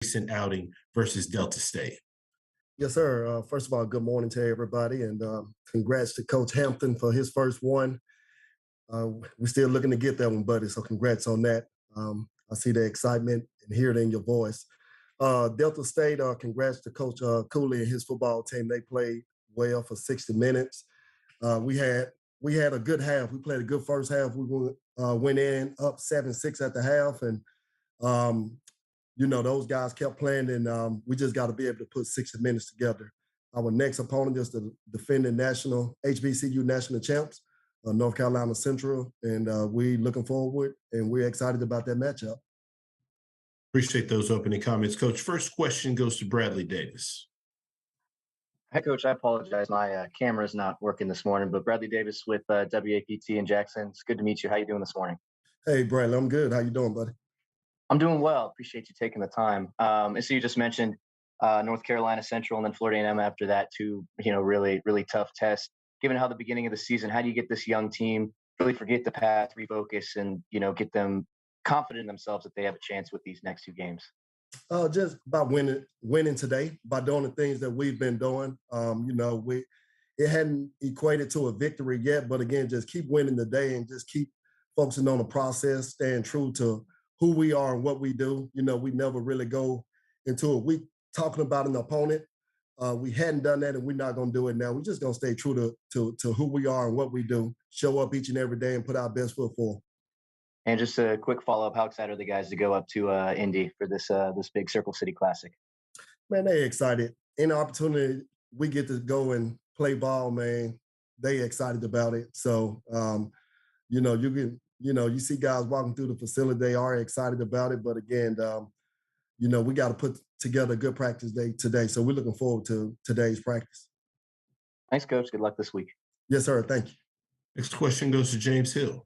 recent outing versus Delta State? Yes, sir. First of all, good morning to everybody, and congrats to Coach Hampton for his first one. We're still looking to get that one, buddy. So congrats on that. I see the excitement and hear it in your voice. Delta State, congrats to Coach Cooley and his football team. They played well for 60 minutes. We had a good half. We played a good first half. We went in up 7-6 at the half, and those guys kept playing, and we just got to be able to put 60 minutes together. Our next opponent is the defending national HBCU national champs, North Carolina Central, and we looking forward, and we're excited about that matchup. Appreciate those opening comments, Coach. First question goes to Bradley Davis. Hi, Coach. I apologize. My camera's not working this morning, but Bradley Davis with WAPT in Jackson. It's good to meet you. How you doing this morning? Hey, Bradley, I'm good. How you doing, buddy? I'm doing well. Appreciate you taking the time. And so you just mentioned North Carolina Central and then Florida A&M after that, two really, really tough tests. Given how the beginning of the season, how do you get this young team really forget the past, refocus, and get them confident in themselves that they have a chance with these next two games? Just by winning today, by doing the things that we've been doing. It hadn't equated to a victory yet, but again, just keep winning the day and just keep focusing on the process, staying true to who we are and what we do. We never really go into a week talking about an opponent. We hadn't done that, and we're not going to do it now. We're just going to stay true to who we are and what we do, show up each and every day and put our best foot forward. And just a quick follow-up, how excited are the guys to go up to Indy for this big Circle City Classic? Man, they excited. Any opportunity we get to go and play ball, man, they excited about it. So, you see guys walking through the facility, they are excited about it. But again, we got to put together a good practice day today. So we're looking forward to today's practice. Thanks, Coach. Good luck this week. Yes, sir. Thank you. Next question goes to James Hill.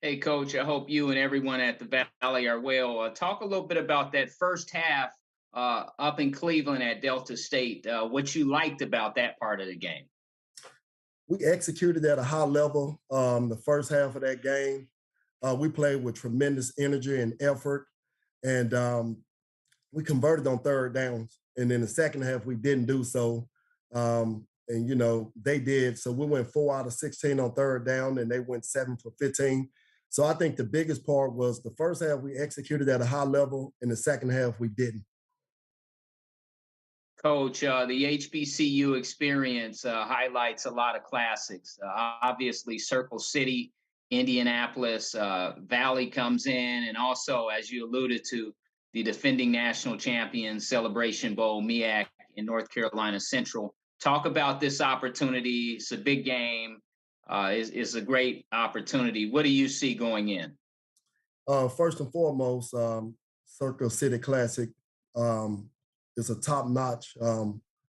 Hey, Coach, I hope you and everyone at the Valley are well. Talk a little bit about that first half up in Cleveland at Delta State, what you liked about that part of the game. We executed at a high level the first half of that game. We played with tremendous energy and effort, and we converted on third downs. And in the second half, we didn't do so. They did. So we went 4 out of 16 on third down, and they went 7 for 15. So I think the biggest part was the first half we executed at a high level. In the second half, we didn't. Coach, the HBCU experience highlights a lot of classics. Obviously, Circle City, Indianapolis, Valley comes in, and also, as you alluded to, the defending national champions, Celebration Bowl, MEAC in North Carolina Central. Talk about this opportunity. It's a big game. It's a great opportunity. What do you see going in? First and foremost, Circle City Classic is a top-notch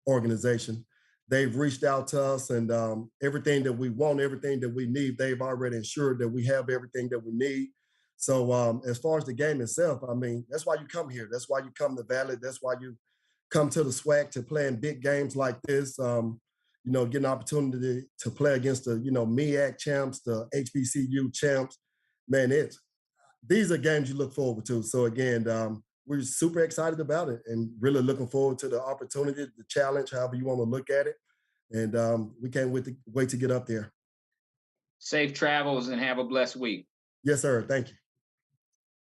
organization. They've reached out to us, and everything that we want, everything that we need, they've already ensured that we have everything that we need. So as far as the game itself, I mean, that's why you come here. That's why you come to Valley. That's why you come to the SWAC to play in big games like this. Get an opportunity to play against the, MEAC champs, the HBCU champs. Man, these are games you look forward to. So again, we're super excited about it and really looking forward to the opportunity, the challenge, however you want to look at it. And we can't wait to get up there. Safe travels and have a blessed week. Yes, sir. Thank you.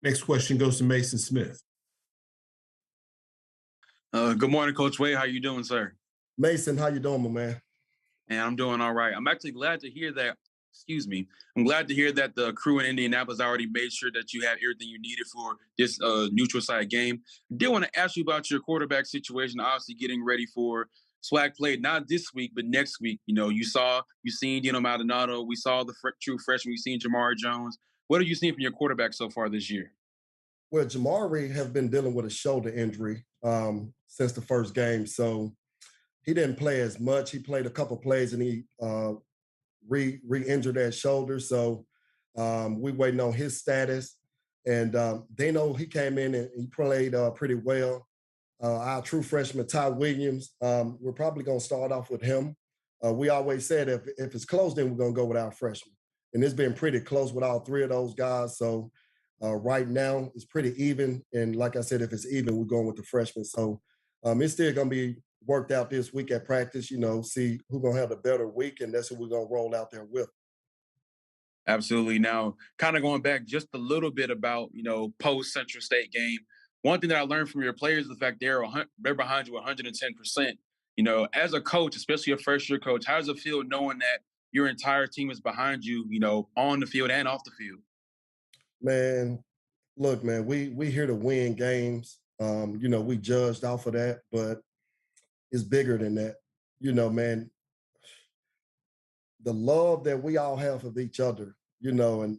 Next question goes to Mason Smith. Good morning, Coach Wade. How you doing, sir? Mason, how you doing, my man? And I'm doing all right. I'm actually glad to hear that. I'm glad to hear that the crew in Indianapolis already made sure that you had everything you needed for this neutral site game. I did want to ask you about your quarterback situation, obviously getting ready for SWAC play, not this week, but next week. You seen Dino Maldonado. We saw the true freshman. We've seen Jamari Jones. What have you seen from your quarterback so far this year? Well, Jamari has been dealing with a shoulder injury since the first game. So he didn't play as much. He played a couple plays and he re-injured that shoulder. So we waiting on his status. And they know he came in and he played pretty well. Our true freshman, Ty Williams, we're probably going to start off with him. We always said if it's close, then we're going to go with our freshman. And it's been pretty close with all three of those guys. So Right now, it's pretty even. And like I said, if it's even, we're going with the freshmen. So it's still going to be worked out this week at practice, see who's going to have the better week. And that's who we're going to roll out there with. Absolutely. Now, kind of going back just a little bit about, post Central State game. One thing that I learned from your players is the fact they're behind you 110%. As a coach, especially a first-year coach, how does it feel knowing that your entire team is behind you, on the field and off the field? Man, look, man, we here to win games. We judged off of that, but it's bigger than that. Man, the love that we all have of each other, and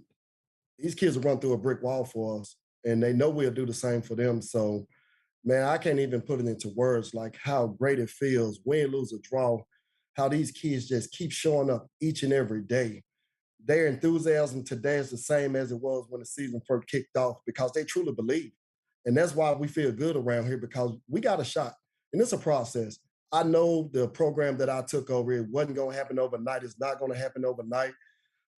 these kids will run through a brick wall for us, and they know we'll do the same for them. So, man, I can't even put it into words like how great it feels, win, lose, or draw, how these kids just keep showing up each and every day. Their enthusiasm today is the same as it was when the season first kicked off because they truly believe. And that's why we feel good around here because we got a shot. And it's a process. I know the program that I took over, it wasn't going to happen overnight. It's not going to happen overnight.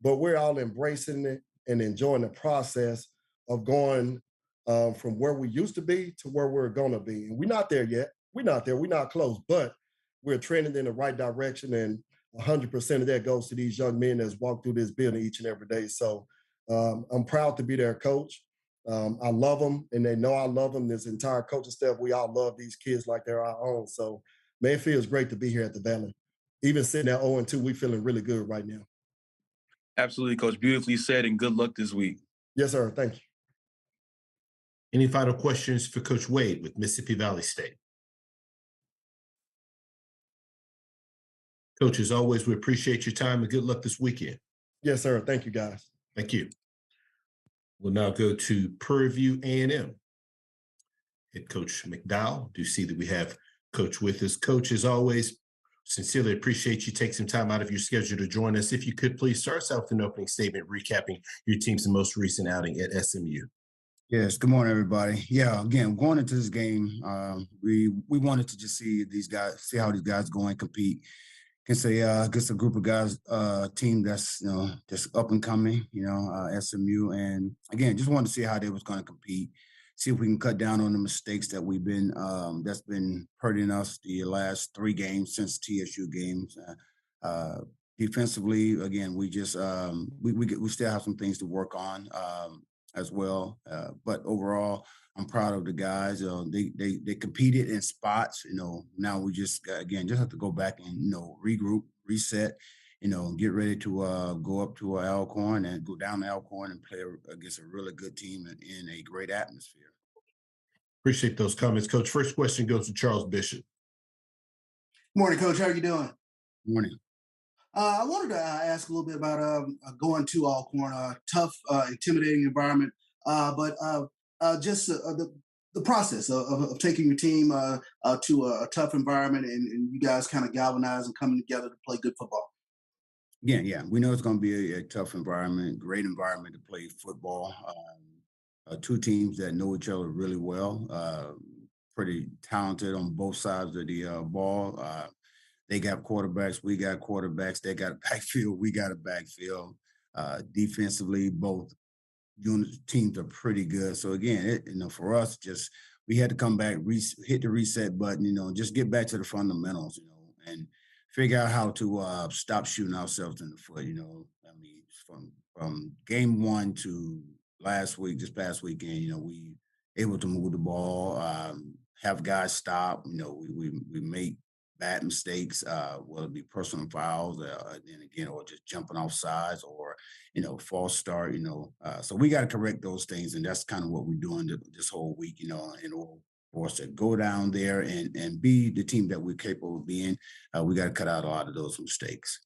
But we're all embracing it and enjoying the process of going from where we used to be to where we're going to be. And we're not there yet. We're not there. We're not close. But we're trending in the right direction. And 100% of that goes to these young men that's walk through this building each and every day. So I'm proud to be their coach. I love them, and they know I love them. This entire coaching staff, we all love these kids like they're our own. So, man, it feels great to be here at the Valley. Even sitting at 0-2, we feeling really good right now. Absolutely, Coach. Beautifully said, and good luck this week. Yes, sir. Thank you. Any final questions for Coach Wade with Mississippi Valley State? Coach, as always, we appreciate your time and good luck this weekend. Yes, sir. Thank you, guys. Thank you. We'll now go to Prairie View A&M. Head Coach McDowell. Do see that we have Coach with us. Coach, as always, sincerely appreciate you taking some time out of your schedule to join us. If you could please start us out with an opening statement recapping your team's most recent outing at SMU. Yes, good morning, everybody. Yeah, again, going into this game, we wanted to just see these guys, see how these guys go and compete. Can say against a group of guys, team that's just up and coming, SMU, and again, just wanted to see how they was going to compete. See if we can cut down on the mistakes that we've been that's been hurting us the last 3 games since TSU games. Defensively, again, we just we still have some things to work on as well. But overall, I'm proud of the guys. They competed in spots. Now we just have to go back and regroup, reset. Get ready to go up to Alcorn and go down to Alcorn and play against a really good team in a great atmosphere. Appreciate those comments, Coach. First question goes to Charles Bishop. Morning, Coach. How are you doing? Morning. I wanted to ask a little bit about going to Alcorn, a tough, intimidating environment, but just the process of taking your team to a tough environment and you guys kind of galvanize and coming together to play good football. Yeah. We know it's going to be a tough environment, great environment to play football. 2 teams that know each other really well, pretty talented on both sides of the ball. They got quarterbacks, we got quarterbacks. They got a backfield, we got a backfield. Defensively, both teams are pretty good. So again, for us, just we had to come back, hit the reset button, just get back to the fundamentals, and figure out how to stop shooting ourselves in the foot. From game 1 to this past weekend, we able to move the ball, have guys stop. We make bad mistakes, whether it be personal fouls, and again, or just jumping off sides or, false start, so we got to correct those things. And that's kind of what we're doing this whole week, in order for us to go down there and be the team that we're capable of being. We got to cut out a lot of those mistakes.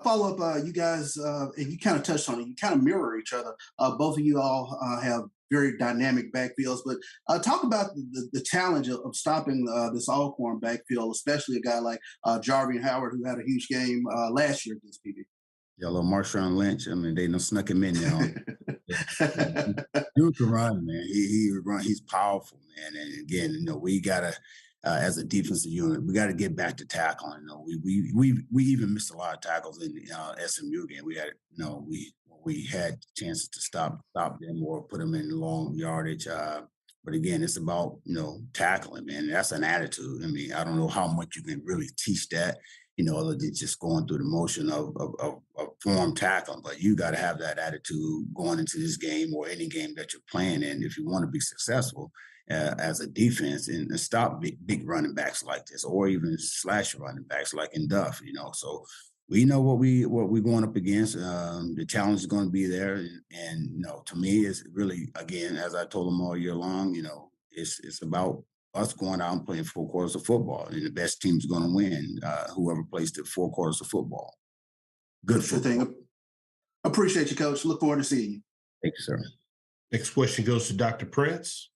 Follow up, you guys, and you kind of touched on it, you kind of mirror each other. Both of you all have very dynamic backfields, but talk about the challenge of stopping this Alcorn backfield, especially a guy like Jarvie Howard, who had a huge game last year against PV. Yeah, little Marshawn Lynch. I mean, they done snuck him in there. Dude can run, man. He run. He's powerful, man. And again, we gotta as a defensive unit. We got to get back to tackling. We even missed a lot of tackles in the SMU game. We had we had chances to stop them or put them in long yardage. But again, it's about tackling, man. That's an attitude. I mean, I don't know how much you can really teach that. Other than just going through the motion of form tackling, but you got to have that attitude going into this game or any game that you're playing in if you want to be successful as a defense and stop big running backs like this, or even slash running backs like in Duff. So we know what we're going up against. The challenge is going to be there, and to me, it's really, again, as I told them all year long, it's about us going out and playing 4 quarters of football, and the best team's going to win. Whoever plays the 4 quarters of football. Good Sure football. thing. Appreciate you, Coach. Look forward to seeing you. Thank you, sir. Next question goes to Dr. Prince.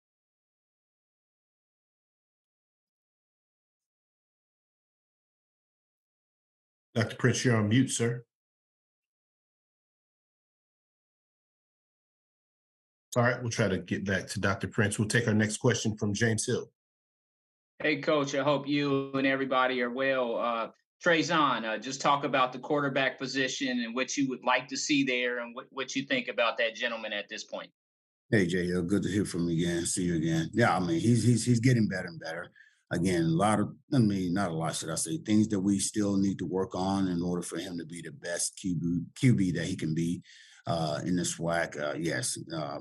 Dr. Prince, you're on mute, sir. All right, we'll try to get back to Dr. Prince. We'll take our next question from James Hill. Hey, Coach, I hope you and everybody are well. Trezon, just talk about the quarterback position and what you would like to see there and what you think about that gentleman at this point. Hey, Jay, good to hear from you again. See you again. Yeah, I mean, he's getting better and better. Again, not a lot, should I say, things that we still need to work on in order for him to be the best QB that he can be in the SWAC. Yes.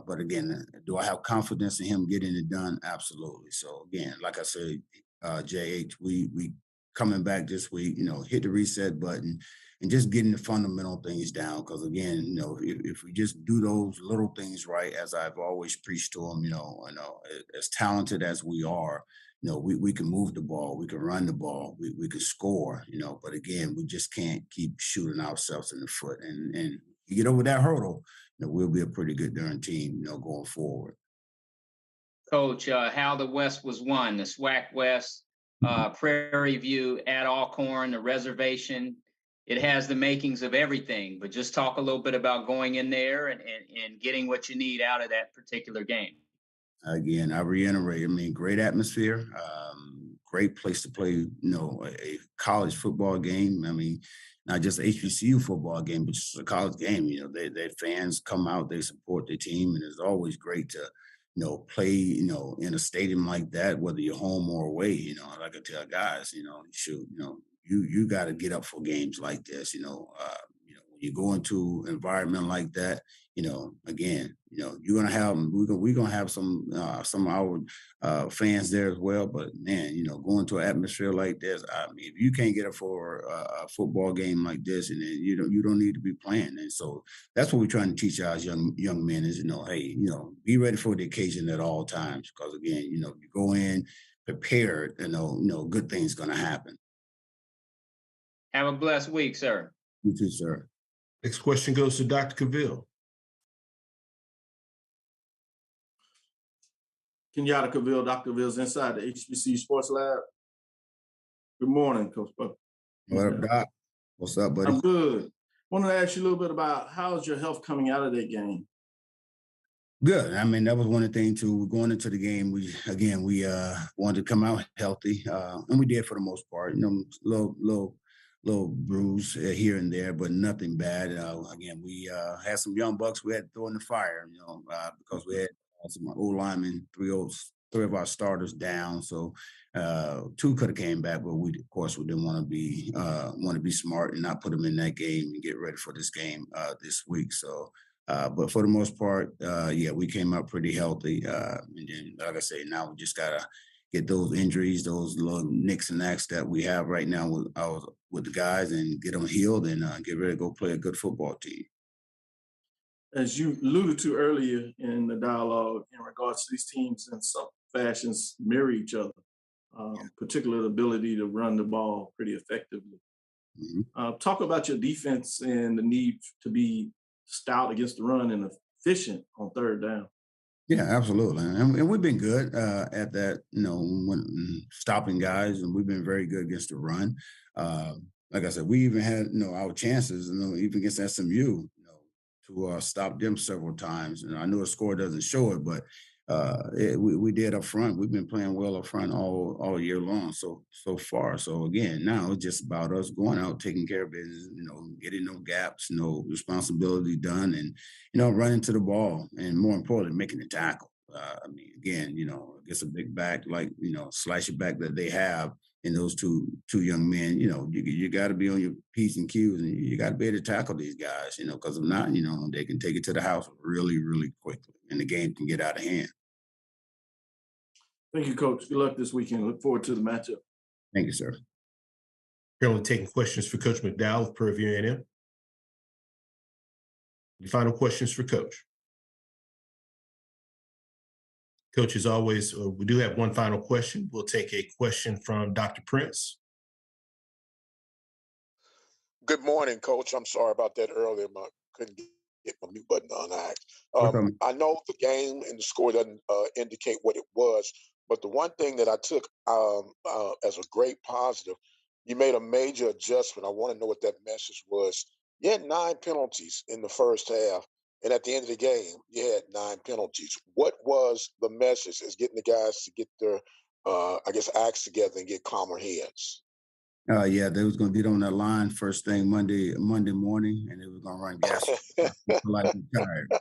But again, do I have confidence in him getting it done? Absolutely. So again, like I said, JH, we coming back this week, hit the reset button and just getting the fundamental things down. Because again, if we just do those little things right, as I've always preached to him, as talented as we are, we can move the ball, we can run the ball, we can score, but again, we just can't keep shooting ourselves in the foot. And you get over that hurdle, we'll be a pretty good darn team, going forward. Coach, how the West was won, the SWAC West, Prairie View at Alcorn, the reservation. It has the makings of everything, but just talk a little bit about going in there and getting what you need out of that particular game. Again, I reiterate, great atmosphere, great place to play, a college football game. Not just HBCU football game, but just a college game. Their fans come out, they support their team, and it's always great to, play, in a stadium like that, whether you're home or away. Like I tell guys, you got to get up for games like this. When you go into an environment like that, again, you're gonna have we're gonna have some of our fans there as well. But man, going to an atmosphere like this, if you can't get up for a football game like this, and then you don't need to be playing. And so that's what we're trying to teach our young men is, hey, be ready for the occasion at all times. Because again, you go in prepared, good things gonna happen. Have a blessed week, sir. You too, sir. Next question goes to Dr. Cavill. Kenyatta Cavill, Dr. Cavill's inside the HBCU Sports Lab. Good morning, Coach Bubba. What up, Doc? What's up, buddy? I'm good. Wanted to ask you a little bit about how's your health coming out of that game? Good. That was one of the things too. Going into the game, we wanted to come out healthy, and we did for the most part. Little bruise here and there, but nothing bad. Again, we had some young bucks we had to throw in the fire, because we had some old linemen, three of our starters down. So 2 could have came back, but we didn't want to be smart and not put them in that game and get ready for this game this week. So, but for the most part, we came out pretty healthy. And then, like I say, now we just gotta get those injuries, those little nicks and knacks that we have right now with the guys, and get them healed and get ready to go play a good football team. As you alluded to earlier in the dialogue in regards to these teams in some fashions mirror each other, particularly the ability to run the ball pretty effectively. Mm-hmm. Talk about your defense and the need to be stout against the run and efficient on third down. Yeah, absolutely. And we've been good at that, when stopping guys, and we've been very good against the run. Like I said, we even had, our chances, even against SMU, to stop them several times. And I know the score doesn't show it, but we did up front. We've been playing well up front all year long so far. So again, now it's just about us going out, taking care of business, getting no gaps, no responsibility done, and running to the ball, and more importantly, making the tackle. Again, against a big back like slashy back that they have, and those two young men, you got to be on your P's and Q's, and you got to be able to tackle these guys, because if not, they can take it to the house really, really quickly, and the game can get out of hand. Thank you, Coach. Good luck this weekend. Look forward to the matchup. Thank you, sir. Currently taking questions for Coach McDowell of Prairie A&M. Any final questions for Coach? Coach, as always, we do have one final question. We'll take a question from Dr. Prince. Good morning, Coach. I'm sorry about that earlier. I couldn't get my mute button unacted. I know the game and the score doesn't indicate what it was, but the one thing that I took as a great positive, you made a major adjustment. I want to know what that message was. You had 9 penalties in the first half, and at the end of the game, you had 9 penalties. What was the message as getting the guys to get their, acts together and get calmer heads? Yeah, they was going to get on that line first thing Monday morning, and they was going to run gas. Like tired.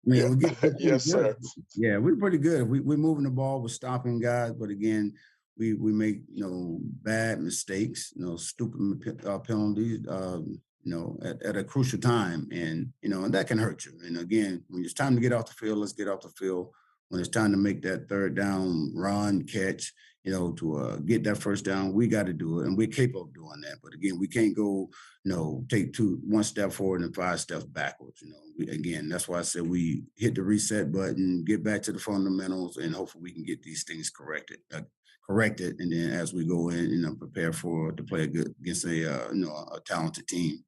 Yeah. We get pretty Yes, good. sir. Yeah, we're pretty good. We're moving the ball, we're stopping guys, but again, we make bad mistakes, stupid penalties, at a crucial time, and and that can hurt you. And again, when it's time to get off the field, let's get off the field. When it's time to make that third down run, catch, to get that first down, we got to do it, and we're capable of doing that. But again, we can't go, take one step forward and 5 steps backwards. Again, that's why I said we hit the reset button, get back to the fundamentals, and hopefully we can get these things corrected, and then as we go in, prepare to play against a talented team.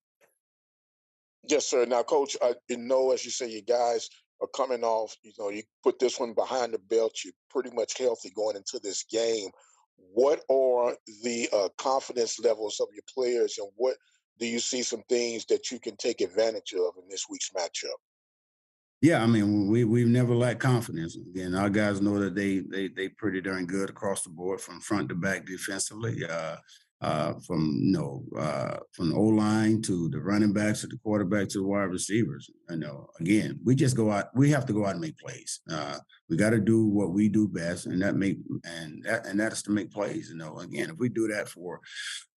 Yes, sir. Now, Coach, as you say, you guys are coming off, you put this one behind the belt. You're pretty much healthy going into this game. What are the confidence levels of your players, and what do you see some things that you can take advantage of in this week's matchup? Yeah, we've never lacked confidence. Again, our guys know that they pretty darn good across the board from front to back defensively. From the O-line to the running backs to the quarterback to the wide receivers. Again, we just go out. We have to go out and make plays. We got to do what we do best, and that is to make plays. Again, if we do that for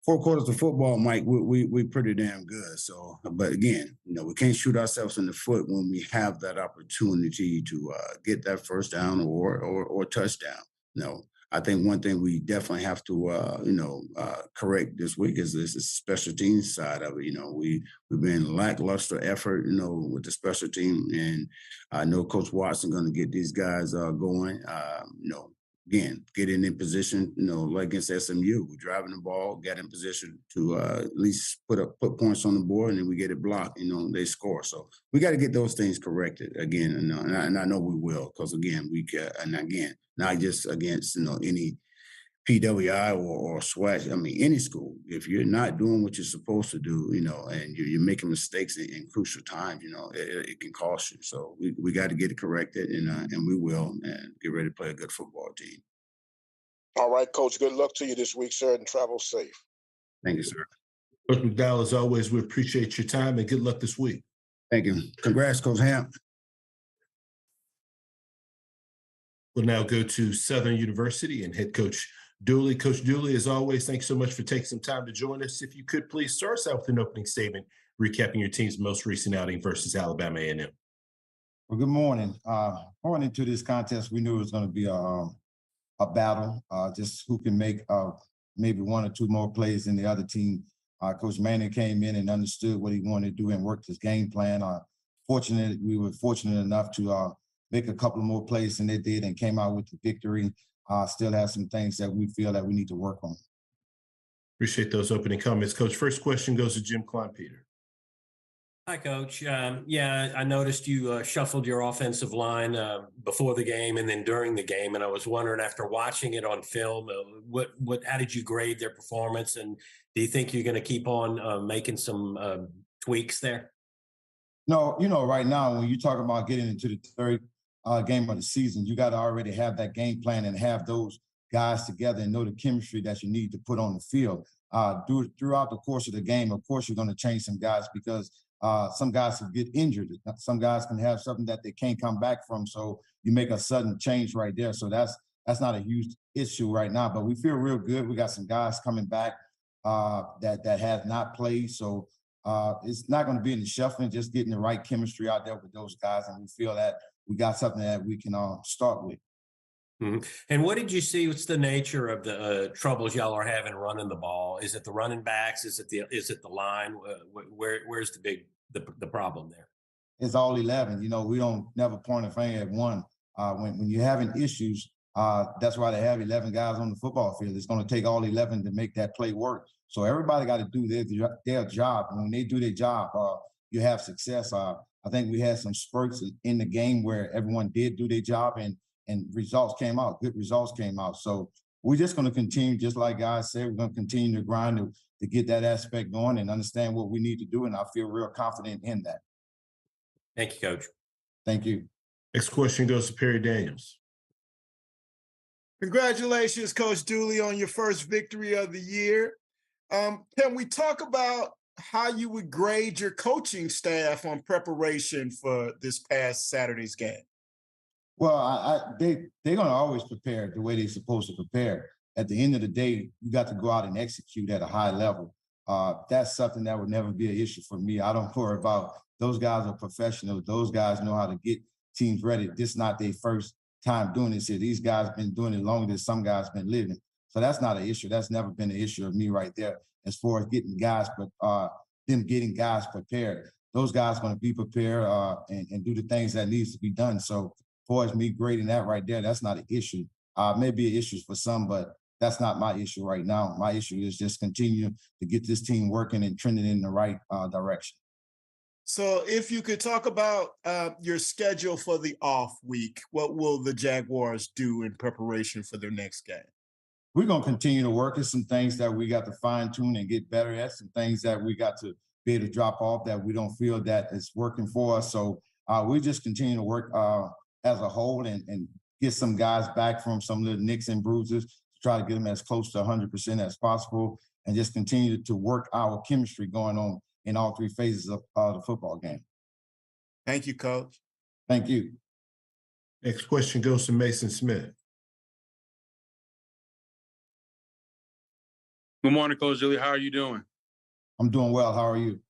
4 quarters of football, Mike, we pretty damn good. So, but again, we can't shoot ourselves in the foot when we have that opportunity to get that first down or touchdown. I think one thing we definitely have to, correct this week is the special teams side of it. We've been lackluster effort, with the special team, and I know Coach Watson going to get these guys going. Again, getting in position, like against SMU, we're driving the ball, get in position to at least put points on the board, and then we get it blocked. They score. So we got to get those things corrected again, and I know we will, because again, we can, and again, not just against any PWI or SWAC. Any school. If you're not doing what you're supposed to do, and you're making mistakes in crucial times, it can cost you. So we got to get it corrected, and we will, and get ready to play a good football team. All right, Coach. Good luck to you this week, sir, and travel safe. Thank you, sir. Coach McDowell, as always, we appreciate your time, and good luck this week. Thank you. Congrats, Coach Hamp. We'll now go to Southern University and head coach Dooley. Coach Dooley, as always, thanks so much for taking some time to join us. If you could please start us out with an opening statement, recapping your team's most recent outing versus Alabama A&M. Well, good morning. Going into this contest, we knew it was going to be a battle, just who can make maybe 1 or 2 more plays than the other team. Coach Manning came in and understood what he wanted to do and worked his game plan. We were fortunate enough to make a couple of more plays than they did and came out with the victory. Still have some things that we feel that we need to work on. Appreciate those opening comments. Coach, first question goes to Jim Kleinpeter. Hi, Coach. I noticed you shuffled your offensive line before the game and then during the game, and I was wondering, after watching it on film, how did you grade their performance, and do you think you're going to keep on making some tweaks there? No, right now when you talk about getting into the third game of the season, you got to already have that game plan and have those guys together and know the chemistry that you need to put on the field. Throughout the course of the game, of course, you're going to change some guys because some guys can get injured. Some guys can have something that they can't come back from. So you make a sudden change right there. So that's not a huge issue right now, but we feel real good. We got some guys coming back that have not played. So it's not going to be in the shuffling, just getting the right chemistry out there with those guys. And we feel that we got something that we can start with. Mm-hmm. And what did you see? What's the nature of the troubles y'all are having running the ball? Is it the running backs? Is it the line? Where's the problem there? It's all 11. We don't never point a finger at one. When you're having issues, that's why they have 11 guys on the football field. It's going to take all 11 to make that play work. So everybody got to do their job. And when they do their job, you have success. I think we had some spurts in the game where everyone did do their job and results came out. Good results came out. So we're just going to continue, just like guys said, we're going to continue to grind to get that aspect going and understand what we need to do. And I feel real confident in that. Thank you, Coach. Thank you. Next question goes to Perry Daniels. Congratulations, Coach Dooley, on your first victory of the year. Can we talk about how you would grade your coaching staff on preparation for this past Saturday's game? Well, they're going to always prepare the way they're supposed to prepare. At the end of the day, you got to go out and execute at a high level. That's something that would never be an issue for me. I don't worry about those guys are professionals. Those guys know how to get teams ready. This is not their first time doing this here. These guys have been doing it longer than some guys been living. So that's not an issue. That's never been an issue of me right there as far as getting guys, but them getting guys prepared. Those guys are going to be prepared and do the things that needs to be done. So as far as me grading that right there, that's not an issue. Maybe an issue for some, but that's not my issue right now. My issue is just continue to get this team working and trending in the right direction. So if you could talk about your schedule for the off week, what will the Jaguars do in preparation for their next game? We're going to continue to work at some things that we got to fine tune and get better at, some things that we got to be able to drop off that we don't feel that is working for us. So we just continue to work as a whole and get some guys back from some of the nicks and bruises to try to get them as close to 100% as possible and just continue to work our chemistry going on in all three phases of the football game. Thank you, Coach. Thank you. Next question goes to Mason Smith. Good morning, Coach Dooley. How are you doing? I'm doing well. How are you?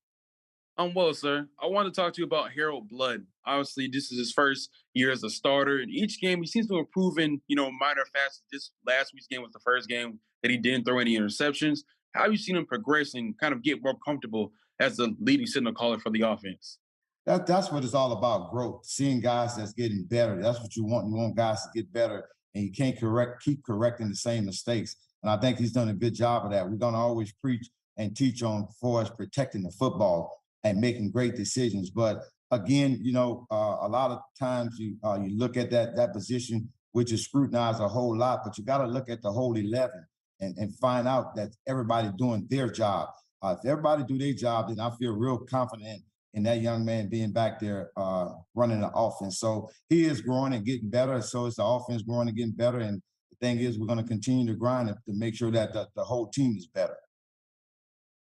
I'm well, sir. I want to talk to you about Harold Blood. Obviously, this is his first year as a starter. In each game, he seems to improve in, minor facets. This last week's game was the first game that he didn't throw any interceptions. How have you seen him progress and kind of get more comfortable as the leading signal caller for the offense? That's what it's all about, growth. Seeing guys that's getting better. That's what you want. You want guys to get better, and you can't keep correcting the same mistakes. And I think he's done a good job of that. We're going to always preach and teach on for us protecting the football and making great decisions. But again, a lot of times you look at that position, which is scrutinized a whole lot, but you got to look at the whole 11 and find out that everybody doing their job. If everybody do their job, then I feel real confident in that young man being back there running the offense. So he is growing and getting better. So is the offense growing and getting better. And the thing is, we're going to continue to grind to make sure that the whole team is better.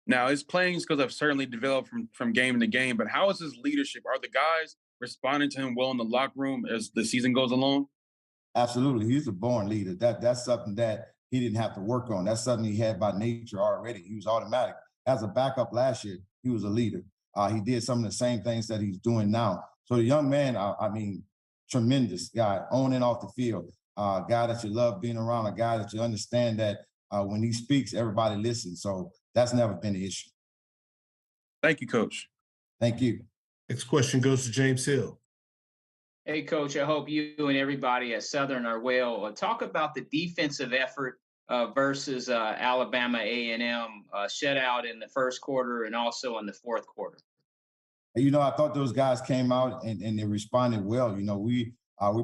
Now, his playing skills have certainly developed from game to game, but how is his leadership? Are the guys responding to him well in the locker room as the season goes along? Absolutely. He's a born leader. That's something that he didn't have to work on. That's something he had by nature already. He was automatic. As a backup last year, he was a leader. He did some of the same things that he's doing now. So the young man, tremendous guy, on and off the field, a guy that you love being around, a guy that you understand that when he speaks, everybody listens. So that's never been an issue. Thank you, Coach. Thank you. Next question goes to James Hill. Hey, Coach, I hope you and everybody at Southern are well. Talk about the defensive effort versus Alabama A&M shutout in the first quarter and also in the fourth quarter. I thought those guys came out and they responded well. We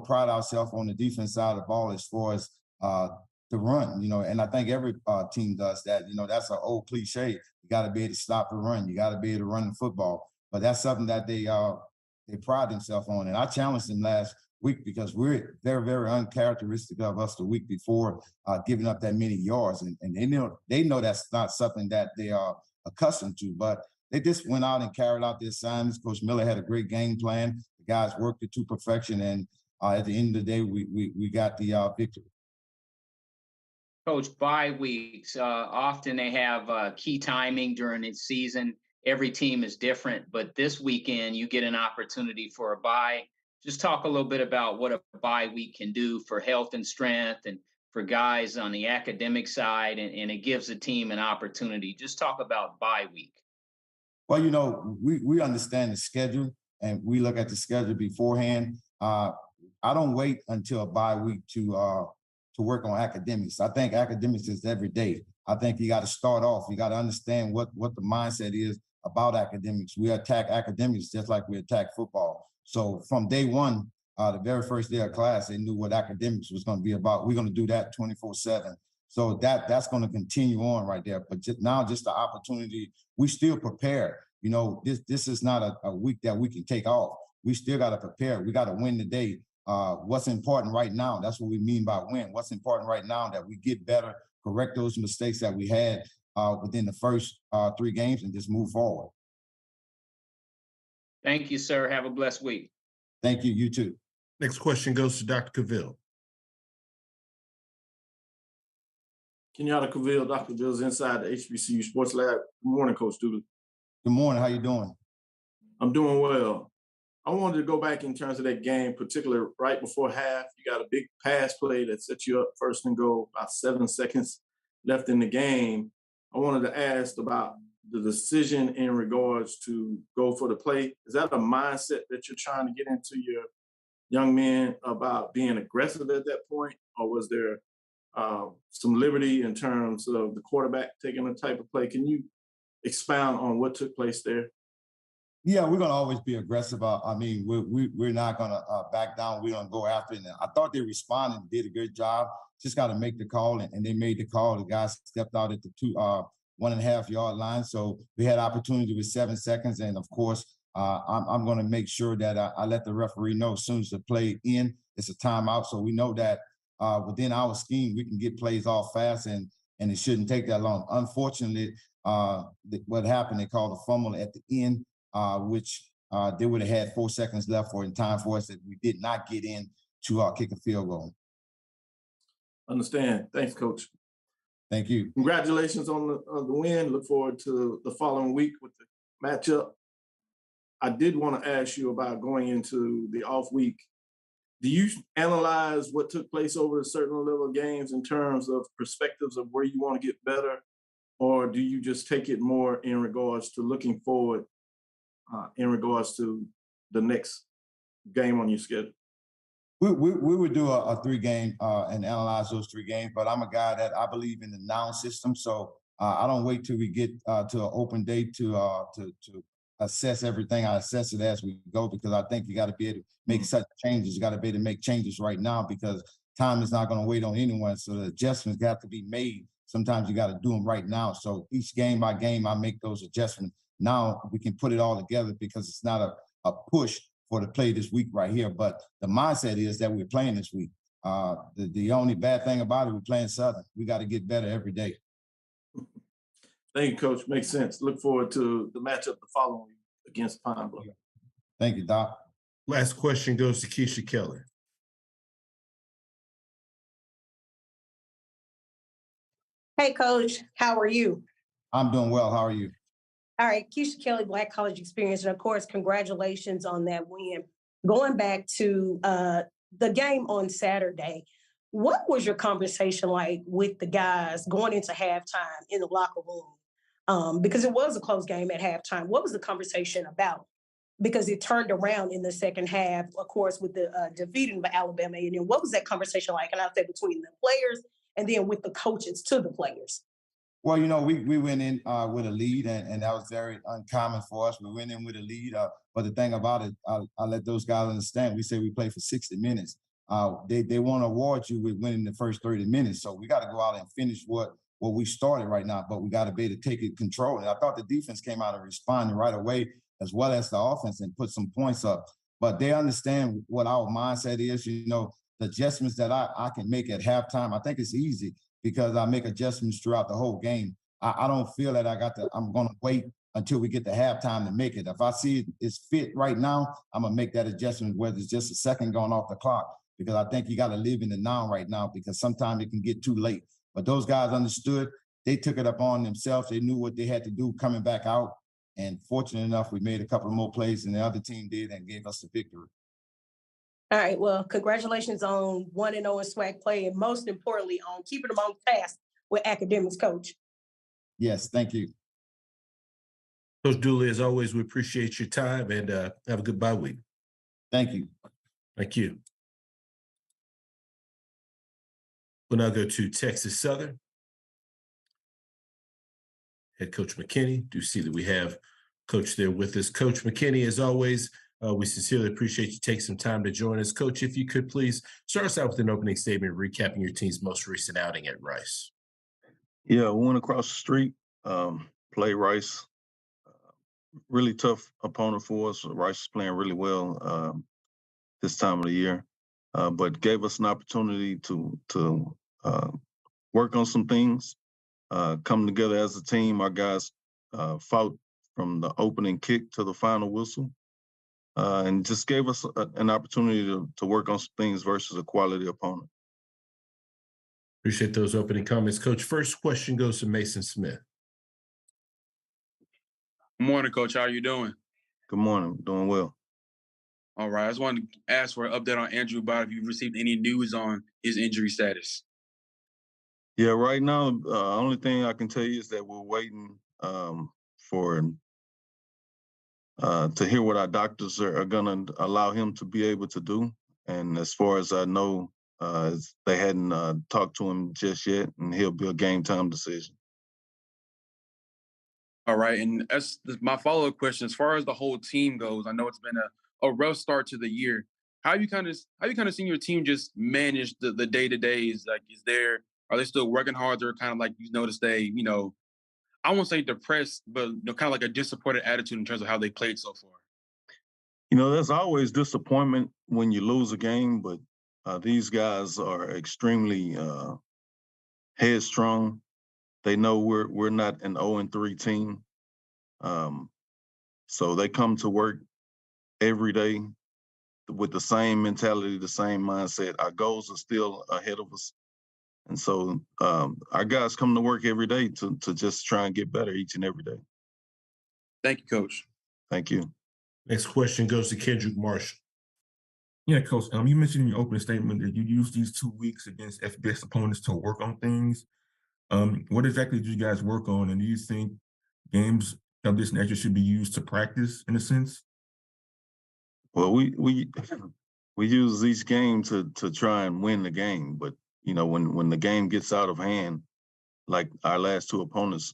pride ourselves on the defense side of the ball as far as the run, and I think every team does that. That's an old cliche. You got to be able to stop the run. You got to be able to run the football. But that's something that they pride themselves on. And I challenged them last week because we're very, very uncharacteristic of us the week before, giving up that many yards. And they know that's not something that they are accustomed to, but they just went out and carried out their assignments. Coach Miller had a great game plan. The guys worked it to perfection. And at the end of the day, we got the victory. Coach, bye weeks, often they have key timing during the season. Every team is different, but this weekend you get an opportunity for a bye. Just talk a little bit about what a bye week can do for health and strength and for guys on the academic side, and it gives the team an opportunity. Just talk about bye week. Well, we understand the schedule and we look at the schedule beforehand. I don't wait until a bye week to work on academics. I think academics is every day. I think you got to start off. You got to understand what the mindset is about academics. We attack academics just like we attack football. So from day one, the very first day of class, they knew what academics was going to be about. We're going to do that 24/7. So that's going to continue on right there. But just the opportunity, we still prepare. This is not a week that we can take off. We still got to prepare. We got to win the day. What's important right now, that's what we mean by win. What's important right now that we get better, correct those mistakes that we had within the first 3 games and just move forward. Thank you, sir. Have a blessed week. Thank you. You too. Next question goes to Dr. Cavill. Kenyatta Cavill, Dr. Cavill's inside the HBCU Sports Lab. Good morning, Coach Dooley. Good morning. How you doing? I'm doing well. I wanted to go back in terms of that game, particularly right before half. You got a big pass play that sets you up first and goal, about 7 seconds left in the game. I wanted to ask about the decision in regards to go for the play. Is that a mindset that you're trying to get into your young men about being aggressive at that point? Or was there some liberty in terms of the quarterback taking a type of play? Can you expound on what took place there? Yeah, we're going to always be aggressive. We're not going to back down. We're going to go after it. And I thought they responded and did a good job. Just got to make the call, and they made the call. The guys stepped out at the 1.5 yard line. So we had opportunity with 7 seconds. And of course, I'm going to make sure that I let the referee know as soon as the play in, it's a timeout. So we know that within our scheme, we can get plays off fast and it shouldn't take that long. Unfortunately, what happened, they called a fumble at the end, which they would have had 4 seconds left in time for us that we did not get in to kick a field goal. Understand. Thanks, Coach. Thank you. Congratulations on the win. Look forward to the following week with the matchup. I did want to ask you about going into the off week. Do you analyze what took place over a certain level of games in terms of perspectives of where you want to get better? Or do you just take it more in regards to looking forward in regards to the next game on your schedule? We would do a 3-game and analyze those 3 games, but I'm a guy that I believe in the noun system. So I don't wait till we get to an open day to assess everything. I assess it as we go because I think you got to be able to make such changes. You got to be able to make changes right now because time is not going to wait on anyone. So the adjustments got to be made. Sometimes you got to do them right now. So each game by game, I make those adjustments. Now we can put it all together because it's not a push for the play this week right here. But the mindset is that we're playing this week. The only bad thing about it, we're playing Southern. We got to get better every day. Thank you, Coach. Makes sense. Look forward to the matchup the following week against Pine Bluff. Thank you, Doc. Last question goes to Keisha Kelly. Hey, Coach. How are you? I'm doing well. How are you? All right, Keisha Kelly, Black College Experience. And of course, congratulations on that win. Going back to the game on Saturday, what was your conversation like with the guys going into halftime in the locker room? Because it was a close game at halftime. What was the conversation about? Because it turned around in the second half, of course, with the defeating of Alabama. And then what was that conversation like? And I'll say between the players and then with the coaches to the players. Well, we went in with a lead, and that was very uncommon for us. We went in with a lead, but the thing about it, I let those guys understand. We say we play for 60 minutes. They want to award you with winning the first 30 minutes. So we got to go out and finish what we started right now, but we got to be able to take it control. And I thought the defense came out and responded right away, as well as the offense, and put some points up. but they understand what our mindset is. The adjustments that I can make at halftime, I think it's easy because I make adjustments throughout the whole game. I don't feel that I'm going to wait until we get to halftime to make it. If I see it's fit right now, I'm going to make that adjustment, whether it's just a second going off the clock, because I think you got to live in the now right now, because sometimes it can get too late. But those guys understood. They took it up on themselves. They knew what they had to do coming back out. And fortunate enough, we made a couple of more plays than the other team did and gave us the victory. All right. Well, congratulations on 1-0 in SWAC play, and most importantly, on keeping them on task with academics, Coach. Yes, thank you. Coach Dooley, as always, we appreciate your time, and have a good bye week. Thank you. Thank you. We'll now go to Texas Southern. Head Coach McKinney. Do see that we have Coach there with us. Coach McKinney, as always, we sincerely appreciate you taking some time to join us. Coach, if you could please start us out with an opening statement recapping your team's most recent outing at Rice. Yeah, we went across the street, played Rice. Really tough opponent for us. Rice is playing really well this time of the year, but gave us an opportunity to work on some things, come together as a team. Our guys fought from the opening kick to the final whistle, and just gave us an opportunity to work on some things versus a quality opponent. Appreciate those opening comments. Coach, first question goes to Mason Smith. Good morning, Coach. How are you doing? Good morning. Doing well. All right. I just wanted to ask for an update on Andrew Bott, if you've received any news on his injury status. Yeah, right now, only thing I can tell you is that we're waiting for to hear what our doctors are going to allow him to be able to do. And as far as I know, they hadn't talked to him just yet, and he'll be a game time decision. All right. And as my follow-up question, as far as the whole team goes, I know it's been a rough start to the year. How you kind of seen your team just manage the day-to-days? Like, are they still working hard, or kind of like you notice they, I won't say depressed, but kind of like a disappointed attitude in terms of how they played so far? There's always disappointment when you lose a game, but these guys are extremely headstrong. They know we're not an 0-3 team, so they come to work every day with the same mentality, the same mindset. Our goals are still ahead of us, and so our guys come to work every day to just try and get better each and every day. Thank you, Coach. Thank you. Next question goes to Kendrick Marshall. Yeah, Coach. You mentioned in your opening statement that you used these 2 weeks against FBS opponents to work on things. What exactly did you guys work on, and do you think games of this nature should be used to practice in a sense? Well, we use each game to try and win the game, but when the game gets out of hand, like our last 2 opponents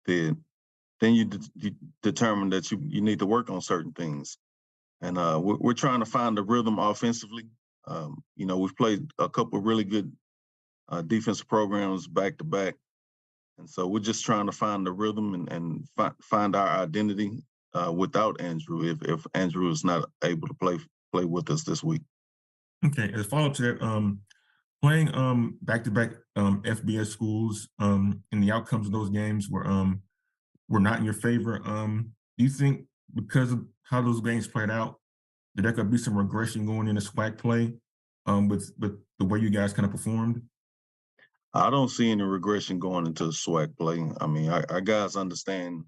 did, then you determine that you need to work on certain things, and we're trying to find the rhythm offensively. We've played a couple of really good defensive programs back to back, and so we're just trying to find the rhythm and find our identity without Andrew, if Andrew is not able to play with us this week. Okay, as a follow-up to that, playing back-to-back FBS schools and the outcomes of those games were not in your favor. Do you think because of how those games played out, that there could be some regression going into SWAC play with the way you guys kind of performed? I don't see any regression going into the SWAC play. I mean, our guys understand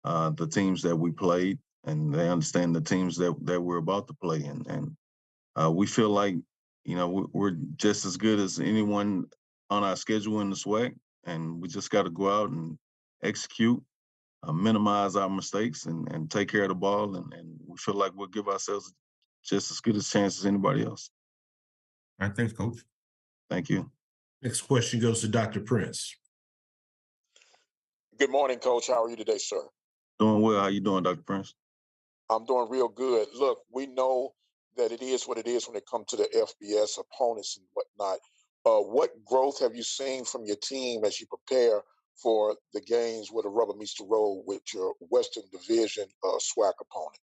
the teams that we played, and they understand the teams that we're about to play, and we feel like we're just as good as anyone on our schedule in the SWAC, and we just got to go out and execute, minimize our mistakes, and take care of the ball, and we feel like we'll give ourselves just as good a chance as anybody else. All right, thanks, Coach. Thank you. Next question goes to Dr. Prince. Good morning, Coach. How are you today, sir? Doing well. How you doing, Dr. Prince? I'm doing real good. Look, we know that it is what it is when it comes to the FBS opponents and whatnot. What growth have you seen from your team as you prepare for the games where the rubber meets the road with your Western Division SWAC opponent?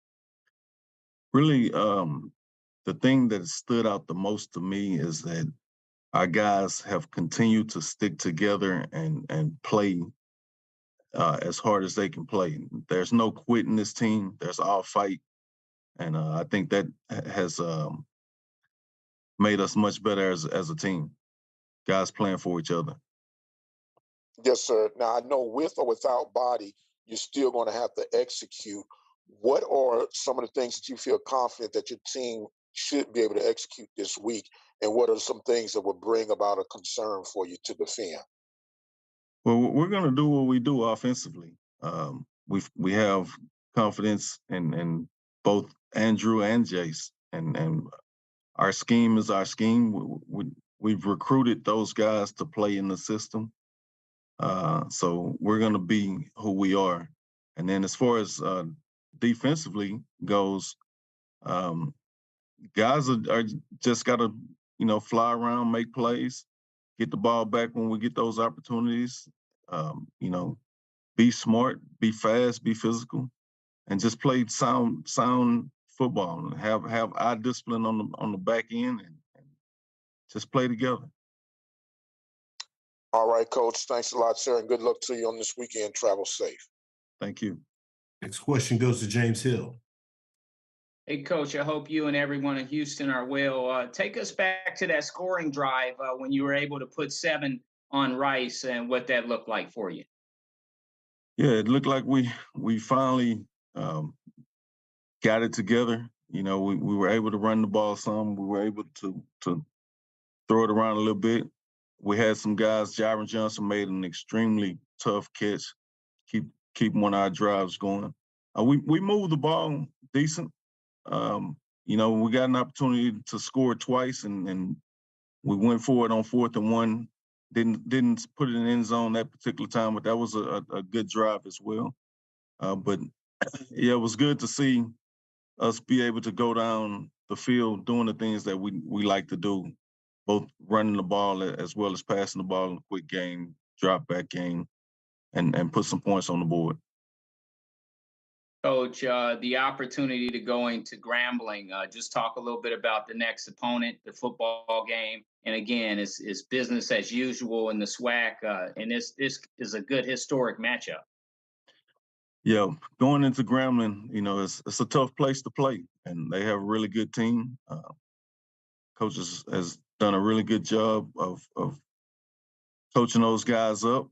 Really, the thing that stood out the most to me is that our guys have continued to stick together and play as hard as they can play. There's no quit in this team. There's all fight, and I think that has made us much better as a team. Guys playing for each other. Yes, sir. Now I know with or without body, you're still going to have to execute. What are some of the things that you feel confident that your team should be able to execute this week? And what are some things that would bring about a concern for you to defend? Well, we're going to do what we do offensively. We have confidence in both Andrew and Jace, and our scheme is our scheme. We've recruited those guys to play in the system. So we're going to be who we are. And then as far as defensively goes, guys are just got to, fly around, make plays, get the ball back when we get those opportunities. Be smart, be fast, be physical, and just play sound football. And have eye discipline on the back end and just play together. All right, Coach. Thanks a lot, sir, and good luck to you on this weekend. Travel safe. Thank you. Next question goes to James Hill. Hey, Coach, I hope you and everyone in Houston are well. Take us back to that scoring drive when you were able to put 7 on Rice and what that looked like for you. Yeah, it looked like we finally got it together. We were able to run the ball some. We were able to throw it around a little bit. We had some guys. Jaron Johnson made an extremely tough catch, keep one of our drives going. We moved the ball decent. We got an opportunity to score twice, and we went for it on 4th and 1. Didn't put it in the end zone that particular time, but that was a good drive as well. But yeah, it was good to see us be able to go down the field doing the things that we like to do, both running the ball as well as passing the ball in a quick game, drop back game, and put some points on the board. Coach, the opportunity to go into Grambling, just talk a little bit about the next opponent, the football game. And again, it's business as usual in the SWAC, and this is a good historic matchup. Yeah, going into Grambling, it's a tough place to play, and they have a really good team. Coach has done a really good job of coaching those guys up.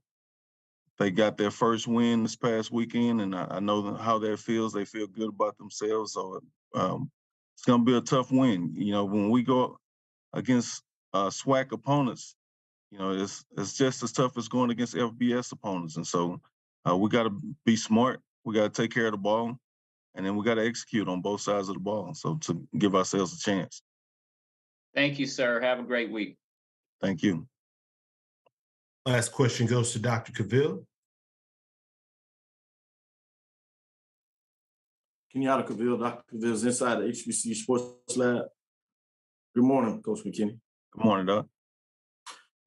They got their first win this past weekend, and I know how that feels. They feel good about themselves, so it's going to be a tough win. When we go against SWAC opponents, it's just as tough as going against FBS opponents, and so we got to be smart. We got to take care of the ball, and then we got to execute on both sides of the ball, so to give ourselves a chance. Thank you, sir. Have a great week. Thank you. Last question goes to Dr. Cavill. Kenyatta Cavill, Dr. Cavill is inside the HBCU Sports Lab. Good morning, Coach McKinney. Good morning, Doc.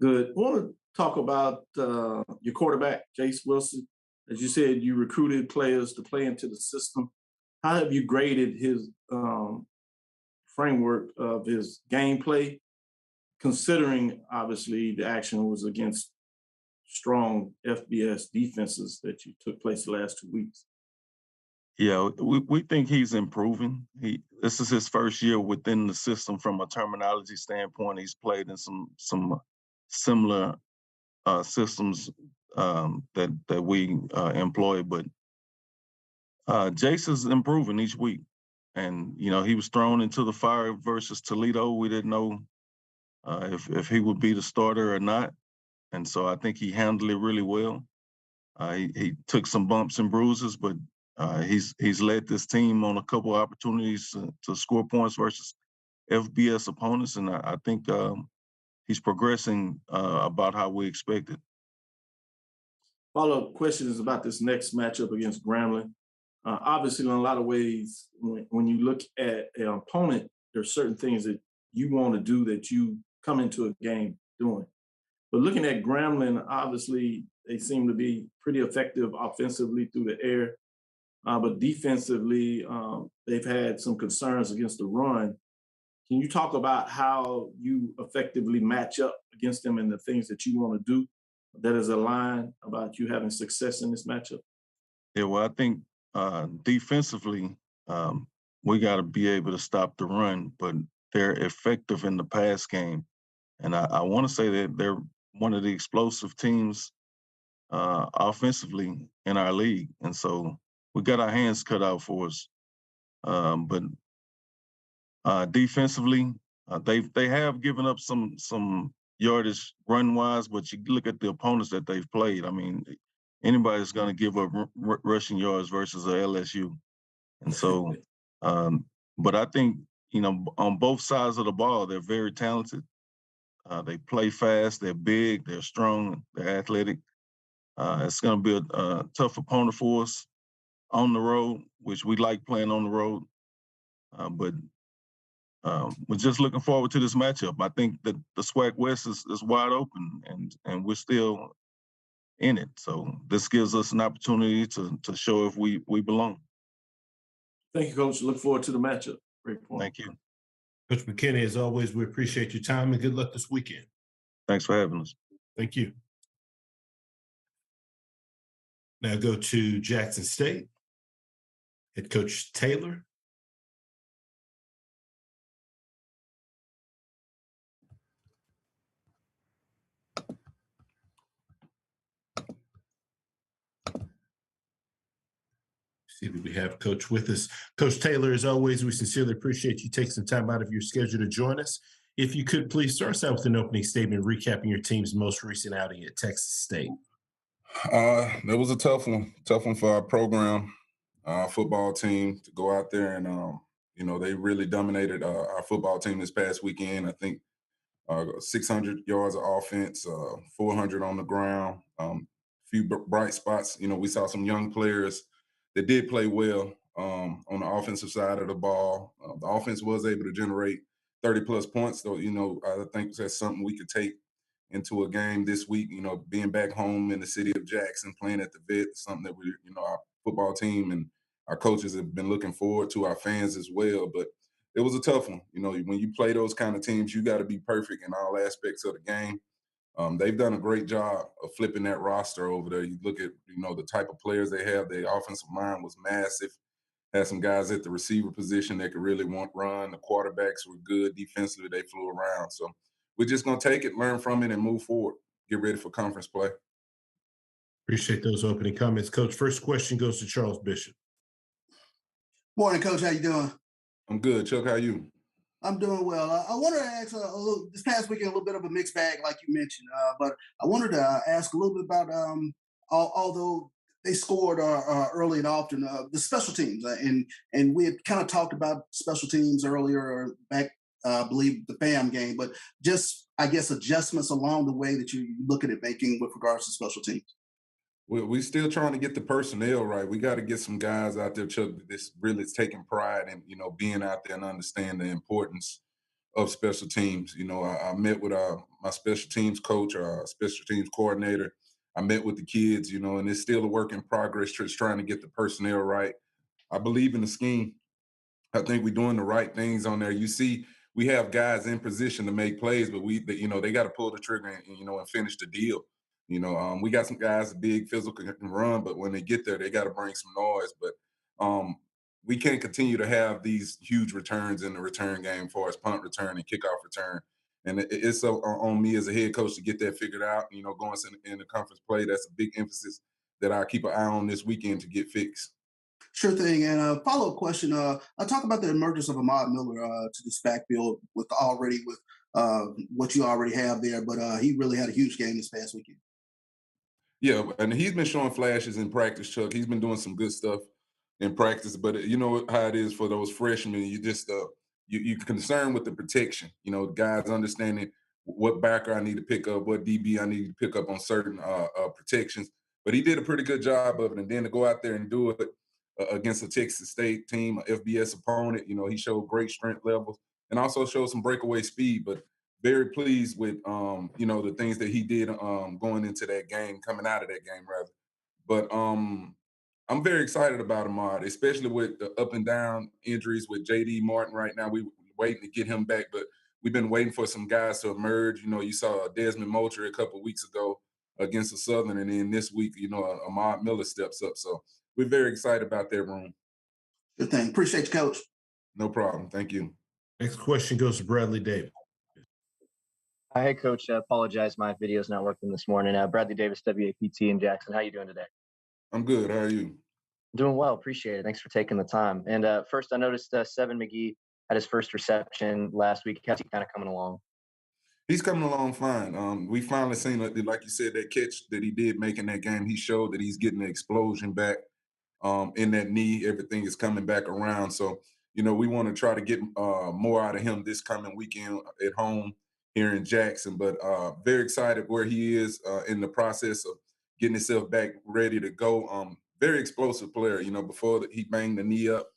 Good. I want to talk about your quarterback, Jace Wilson. As you said, you recruited players to play into the system. How have you graded his framework of his gameplay, considering, obviously, the action was against strong FBS defenses that you took place the last 2 weeks? Yeah, we think he's improving. This is his first year within the system from a terminology standpoint. He's played in some similar systems that we employ, but Jace is improving each week. And, he was thrown into the fire versus Toledo. We didn't know if he would be the starter or not. And so I think he handled it really well. He took some bumps and bruises, but he's led this team on a couple of opportunities to score points versus FBS opponents, and I think he's progressing about how we expected. Follow-up question is about this next matchup against Grambling. Obviously, in a lot of ways, when you look at an opponent, there's certain things that you want to do that you come into a game doing. But looking at Grambling, obviously, they seem to be pretty effective offensively through the air. but defensively, they've had some concerns against the run. Can you talk about how you effectively match up against them and the things that you want to do that is a line about you having success in this matchup? Yeah, well, I think defensively, we got to be able to stop the run, but they're effective in the pass game. And I want to say that they're one of the explosive teams offensively in our league. And so we got our hands cut out for us. But defensively, they have given up some yardage run wise, but you look at the opponents that they've played. I mean, anybody's going to give up rushing yards versus a LSU, and so. But I think on both sides of the ball, they're very talented. They play fast. They're big. They're strong. They're athletic. It's going to be a tough opponent for us on the road, which we like playing on the road. But we're just looking forward to this matchup. I think that the SWAC West is wide open, and we're still in it. So this gives us an opportunity to show if we belong. Thank you, Coach. Look forward to the matchup. Great point. Thank you. Coach McKinney, as always, we appreciate your time and good luck this weekend. Thanks for having us. Thank you. Now go to Jackson State. Head Coach Taylor. See that we have Coach with us. Coach Taylor, as always, we sincerely appreciate you taking some time out of your schedule to join us. If you could please start us out with an opening statement recapping your team's most recent outing at Texas State. That was a tough one for our program, football team to go out there and, they really dominated our football team this past weekend. I think 600 yards of offense, 400 on the ground, few bright spots. We saw some young players that did play well on the offensive side of the ball. The offense was able to generate 30-plus points, though, I think that's something we could take into a game this week. Being back home in the city of Jackson, playing at the Vet, something that our football team and our coaches have been looking forward to, our fans as well. But it was a tough one. When you play those kind of teams, you got to be perfect in all aspects of the game. They've done a great job of flipping that roster over there. You look at, the type of players they have. Their offensive line was massive. Had some guys at the receiver position that could really run. The quarterbacks were good. Defensively, they flew around. So we're just going to take it, learn from it, and move forward. Get ready for conference play. Appreciate those opening comments. Coach, first question goes to Charles Bishop. Morning, Coach. How you doing? I'm good. Chuck, how you? I'm doing well. I wanted to ask this past weekend, a little bit of a mixed bag, like you mentioned. But I wanted to ask a little bit about, although they scored early and often, the special teams. And we had kind of talked about special teams earlier back, I believe, the FAM game. But just, I guess, adjustments along the way that you're looking at making with regards to special teams. We're still trying to get the personnel right. We got to get some guys out there, Chuck, that's really taking pride in, being out there and understand the importance of special teams. I met with my special teams coach, our special teams coordinator. I met with the kids, and it's still a work in progress, just trying to get the personnel right. I believe in the scheme. I think we're doing the right things on there. You see, we have guys in position to make plays, but they got to pull the trigger and finish the deal. We got some guys big, physical, can run, but when they get there, they got to bring some noise. But we can't continue to have these huge returns in the return game, as far as punt return and kickoff return. And it's on me as a head coach to get that figured out. Going in the conference play, that's a big emphasis that I keep an eye on this weekend to get fixed. Sure thing. And a follow-up question. I talk about the emergence of Ahmad Miller to this backfield with what you already have there, but he really had a huge game this past weekend. Yeah, and he's been showing flashes in practice, Chuck. He's been doing some good stuff in practice, but you know how it is for those freshmen. You just you're concerned with the protection. The guys understanding what backer I need to pick up, what DB I need to pick up on certain protections. But he did a pretty good job of it, and then to go out there and do it against a Texas State team, a FBS opponent, he showed great strength levels and also showed some breakaway speed. But very pleased with the things that he did going into that game, coming out of that game rather. But I'm very excited about Ahmad, especially with the up and down injuries with JD Martin right now. We waiting to get him back, but we've been waiting for some guys to emerge. You know, you saw Desmond Moultrie a couple of weeks ago against the Southern, and then this week, you know, Ahmad Miller steps up. So we're very excited about that room. Good thing. Appreciate you, Coach. No problem. Thank you. Next question goes to Bradley Davis. Hey, Coach. I apologize. My video's not working this morning. Bradley Davis, WAPT in Jackson. How you doing today? I'm good. How are you? Doing well. Appreciate it. Thanks for taking the time. And first, I noticed Seven McGee had his first reception last week. How's he kind of coming along? He's coming along fine. We finally seen, like you said, that catch that he did make in that game. He showed that he's getting the explosion back in that knee. Everything is coming back around. So, you know, we want to try to get more out of him this coming weekend at home here in Jackson. But very excited where he is in the process of getting himself back ready to go. Very explosive player. You know, before he banged the knee up,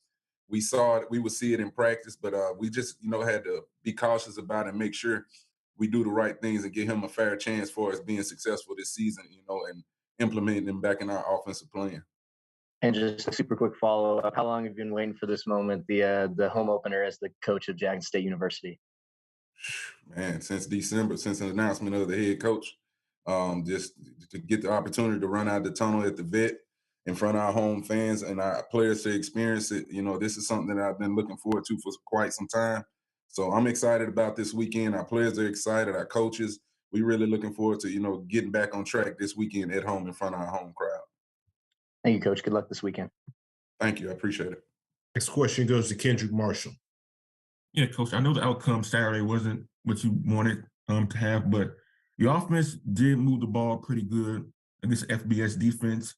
we saw it. We would see it in practice, but we just, you know, had to be cautious about it and make sure we do the right things and give him a fair chance for us being successful this season, you know, and implementing him back in our offensive plan. And just a super quick follow-up. How long have you been waiting for this moment, the home opener as the coach of Jackson State University? Man, since December, since the announcement of the head coach, just to get the opportunity to run out the tunnel at the vet in front of our home fans and our players to experience it. You know, this is something that I've been looking forward to for quite some time. So I'm excited about this weekend. Our players are excited. Our coaches, we really looking forward to, you know, getting back on track this weekend at home in front of our home crowd. Thank you, Coach. Good luck this weekend. Thank you. I appreciate it. Next question goes to Kendrick Marshall. Yeah, Coach, I know the outcome Saturday wasn't what you wanted to have, but your offense did move the ball pretty good against FBS defense.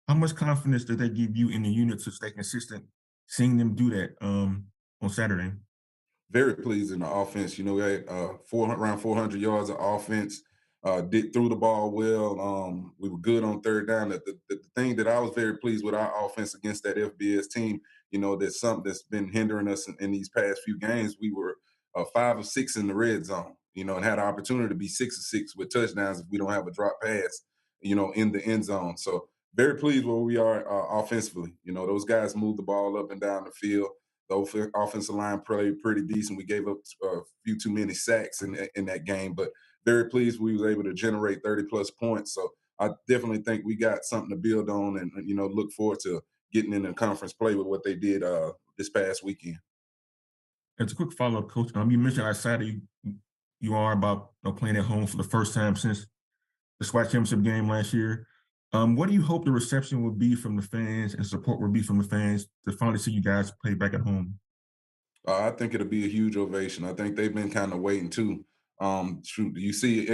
How much confidence did they give you in the unit to stay consistent, seeing them do that on Saturday? Very pleased in the offense. You know, we had around 400 yards of offense, did threw the ball well. We were good on third down. The thing that I was very pleased with our offense against that FBS team, you know, that's something that's been hindering us in these past few games. We were 5 of 6 in the red zone, you know, and had an opportunity to be 6 of 6 with touchdowns if we don't have a drop pass, you know, in the end zone. So very pleased where we are offensively. You know, those guys moved the ball up and down the field. The offensive line played pretty decent. We gave up a few too many sacks in that game, but very pleased we was able to generate 30-plus points. So I definitely think we got something to build on and, you know, look forward to getting in the conference play with what they did this past weekend. As a quick follow-up, Coach, you mentioned how excited you are about playing at home for the first time since the SWAC championship game last year. What do you hope the reception will be from the fans and support will be from the fans to finally see you guys play back at home? I think it'll be a huge ovation. I think they've been kind of waiting too. Shoot, you see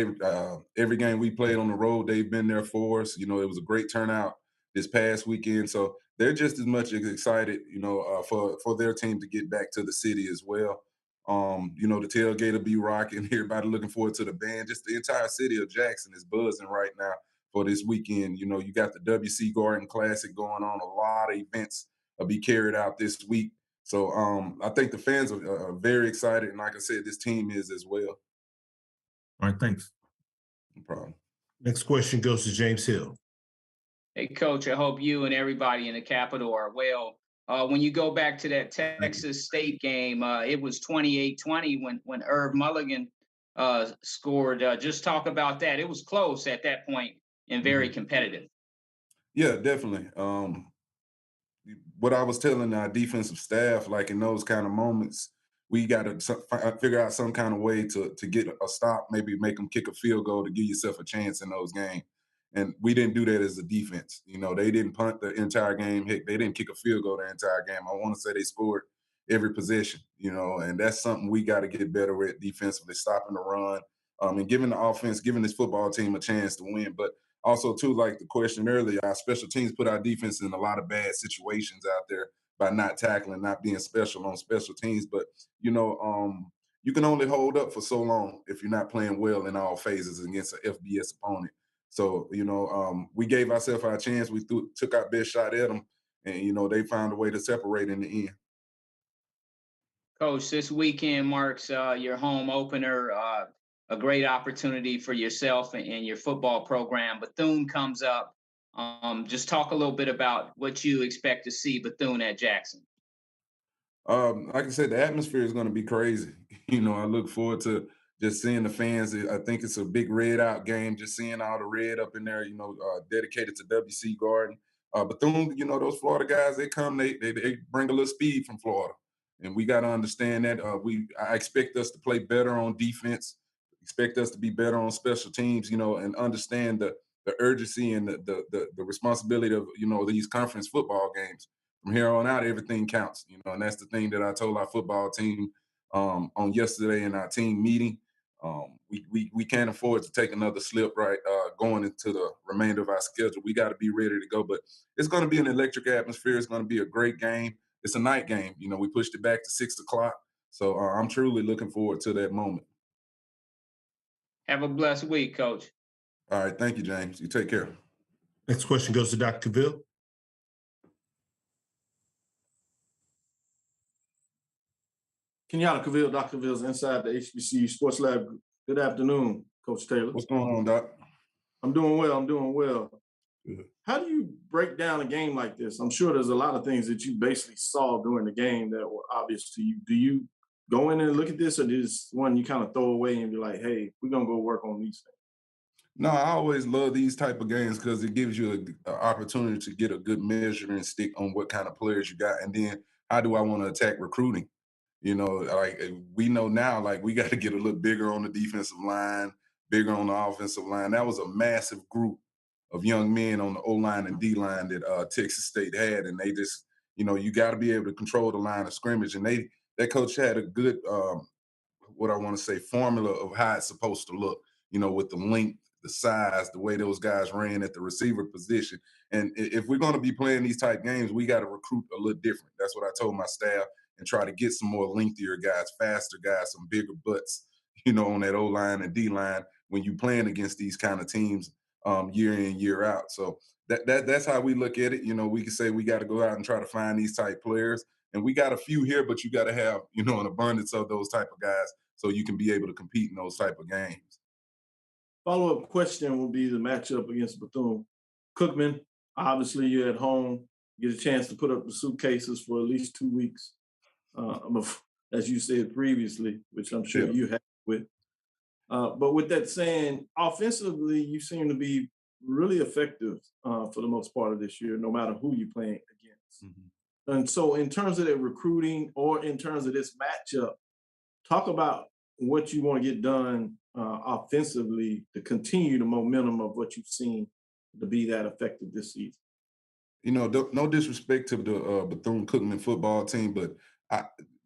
every game we played on the road, they've been there for us. You know, it was a great turnout this past weekend. So they're just as much excited, you know, for their team to get back to the city as well. You know, the tailgate will be rocking. Everybody looking forward to the band. Just the entire city of Jackson is buzzing right now for this weekend. You know, you got the WC Garden Classic going on. A lot of events will be carried out this week. So I think the fans are very excited. And like I said, this team is as well. All right, thanks. No problem. Next question goes to James Hill. Hey, Coach, I hope you and everybody in the Capitol are well. When you go back to that Texas State game, it was 28-20 when Herb Mulligan scored. Just talk about that. It was close at that point and very competitive. Yeah, definitely. What I was telling our defensive staff, like in those kind of moments, we got to figure out some kind of way to get a stop, maybe make them kick a field goal to give yourself a chance in those games. And we didn't do that as a defense. You know, they didn't punt the entire game. Heck, they didn't kick a field goal the entire game. I want to say they scored every possession, you know, and that's something we got to get better at defensively, stopping the run and giving the offense, giving this football team a chance to win. But also, too, like the question earlier, our special teams put our defense in a lot of bad situations out there by not tackling, not being special on special teams. But, you know, you can only hold up for so long if you're not playing well in all phases against an FBS opponent. So, you know, we gave ourselves our chance. We took our best shot at them, and, you know, they found a way to separate in the end. Coach, this weekend marks your home opener, a great opportunity for yourself and your football program. Bethune comes up Just talk a little bit about what you expect to see Bethune at Jackson. Like I said, the atmosphere is going to be crazy. I look forward to just seeing the fans. I think it's a big red out game. Just seeing all the red up in there. Dedicated to WC Garden. Bethune, those Florida guys, they come, they bring a little speed from Florida, and we got to understand that. I expect us to play better on defense. Expect us to be better on special teams. And understand the urgency and the responsibility of these conference football games. From here on out, everything counts, and that's the thing that I told our football team on yesterday in our team meeting. We can't afford to take another slip going into the remainder of our schedule. We got to be ready to go, but it's going to be an electric atmosphere. It's going to be a great game. It's a night game. We pushed it back to 6 o'clock. So I'm truly looking forward to that moment. Have a blessed week, Coach. All right. Thank you, James. You take care. Next question goes to Dr. Cavill. Kenyatta Cavill, Dr. Cavill's inside the HBCU Sports Lab. Good afternoon, Coach Taylor. What's going on, Doc? I'm doing well. Good. How do you break down a game like this? I'm sure there's a lot of things that you basically saw during the game that were obvious to you. Do you go in and look at this, or is one you kind of throw away and be like, hey, we're going to go work on these things? No, I always love these type of games because it gives you an opportunity to get a good measuring stick on what kind of players you got. And then how do I want to attack recruiting? Like we know now, like we got to get a little bigger on the defensive line, bigger on the offensive line. That was a massive group of young men on the O-line and D-line that Texas State had. And they just, you got to be able to control the line of scrimmage. And that coach had a good, what I want to say, formula of how it's supposed to look, with the length, the size, the way those guys ran at the receiver position. And if we're going to be playing these type games, we got to recruit a little different. That's what I told my staff, and try to get some more lengthier guys, faster guys, some bigger butts, on that O-line and D-line when you playing against these kind of teams year in, year out. So that's how we look at it. We can say we got to go out and try to find these type players. And we got a few here, but you got to have, an abundance of those type of guys so you can be able to compete in those type of games. Follow-up question will be the matchup against Bethune. Cookman, obviously you're at home, you get a chance to put up the suitcases for at least 2 weeks, as you said previously, which I'm sure you have with. But with that saying, offensively, you seem to be really effective for the most part of this year, no matter who you're playing against. Mm-hmm. And so in terms of that recruiting or in terms of this matchup, talk about what you want to get done offensively to continue the momentum of what you've seen to be that effective this season. No disrespect to the Bethune-Cookman football team, but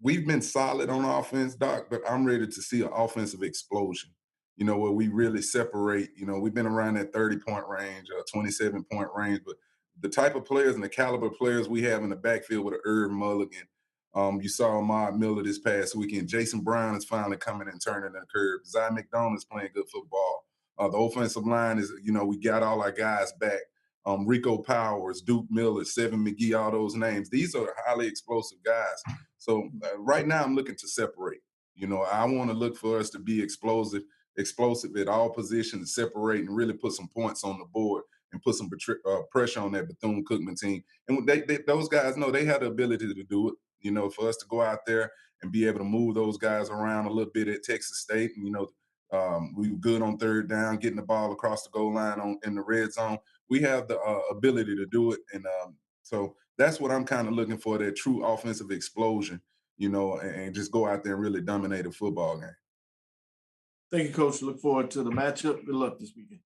we've been solid on offense, Doc, but I'm ready to see an offensive explosion, where we really separate. We've been around that 30-point range, 27-point range, but the type of players and the caliber of players we have in the backfield with Irv Mulligan, you saw Ahmad Miller this past weekend. Jason Brown is finally coming and turning the curve. Zion McDowell is playing good football. The offensive line is, we got all our guys back. Rico Powers, Duke Miller, Seven McGee, all those names. These are highly explosive guys. So right now I'm looking to separate. I want to look for us to be explosive at all positions, separate and really put some points on the board and put some pressure on that Bethune-Cookman team. And those guys know they have the ability to do it, for us to go out there and be able to move those guys around a little bit at Texas State. And, we were good on third down, getting the ball across the goal line in the red zone. We have the ability to do it. And so that's what I'm kind of looking for, that true offensive explosion, and just go out there and really dominate a football game. Thank you, Coach. Look forward to the matchup. Good luck this weekend.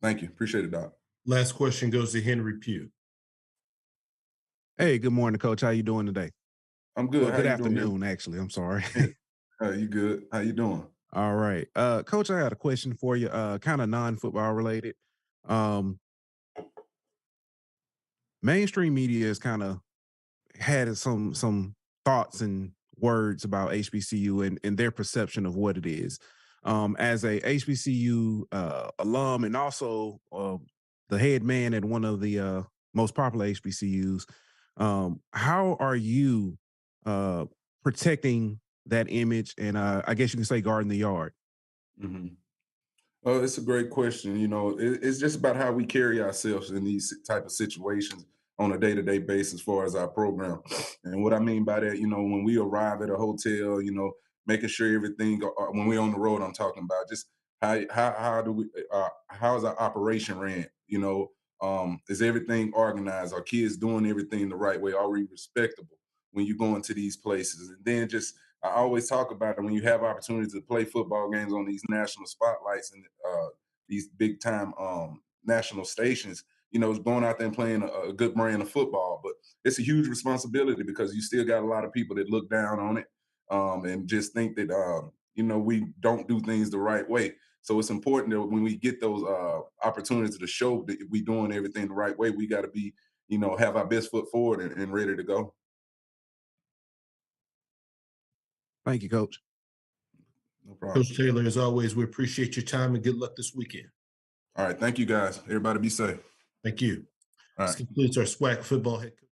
Thank you. Appreciate it, Doc. Last question goes to Henry Pugh. Hey, good morning, Coach. How you doing today? I'm good. Well, good afternoon, actually. I'm sorry. You good? How you doing? All right. Coach, I got a question for you, kind of non-football related. Mainstream media has kind of had some thoughts and words about HBCU and their perception of what it is. As a HBCU alum and also the head man at one of the most popular HBCUs, how are you protecting that image and I guess you can say guarding the yard? Mm-hmm. Oh, it's a great question. You know, it's just about how we carry ourselves in these type of situations on a day-to-day basis as far as our program. And what I mean by that, you know, when we arrive at a hotel, you know, making sure everything, when we're on the road, I'm talking about just how do we, how's our operation ran? You know, is everything organized? Are kids doing everything the right way? Are we respectable when you go into these places? And then just, I always talk about it when you have opportunities to play football games on these national spotlights and these big time national stations. You know, it's going out there and playing a good brand of football, but it's a huge responsibility because you still got a lot of people that look down on it and just think that you know, we don't do things the right way. So it's important that when we get those opportunities to show that we doing everything the right way, we got to be, you know, have our best foot forward and ready to go. Thank you, Coach. No problem. Coach Taylor, as always, we appreciate your time and good luck this weekend. All right. Thank you, guys. Everybody be safe. Thank you. All This right. concludes our SWAC football head coach.